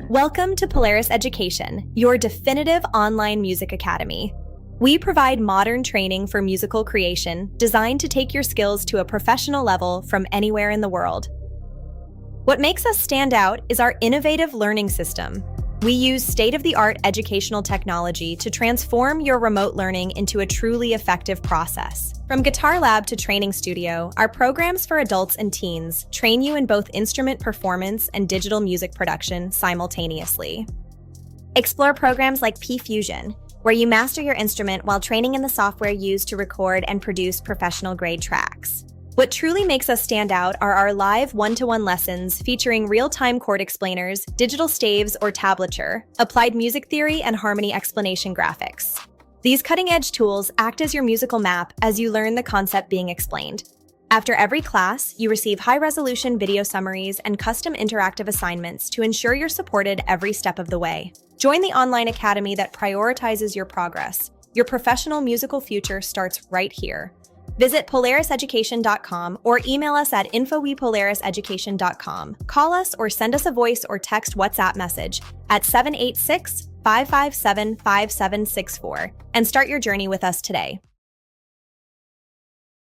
Welcome to Polaris Education, your definitive online music academy. We provide modern training for musical creation designed to take your skills to a professional level from anywhere in the world. What makes us stand out is our innovative learning system. We use state-of-the-art educational technology to transform your remote learning into a truly effective process. From Guitar Lab to Training Studio, our programs for adults and teens train you in both instrument performance and digital music production simultaneously. Explore programs like P-Fusion, where you master your instrument while training in the software used to record and produce professional-grade tracks. What truly makes us stand out are our live one-to-one lessons featuring real-time chord explainers, digital staves or tablature, applied music theory, and harmony explanation graphics. These cutting-edge tools act as your musical map as you learn the concept being explained. After every class, you receive high-resolution video summaries and custom interactive assignments to ensure you're supported every step of the way. Join the online academy that prioritizes your progress. Your professional musical future starts right here. Visit polariseducation.com or email us at info@polariseducation.com. Call us or send us a voice or text WhatsApp message at 786-557-5764 and start your journey with us today.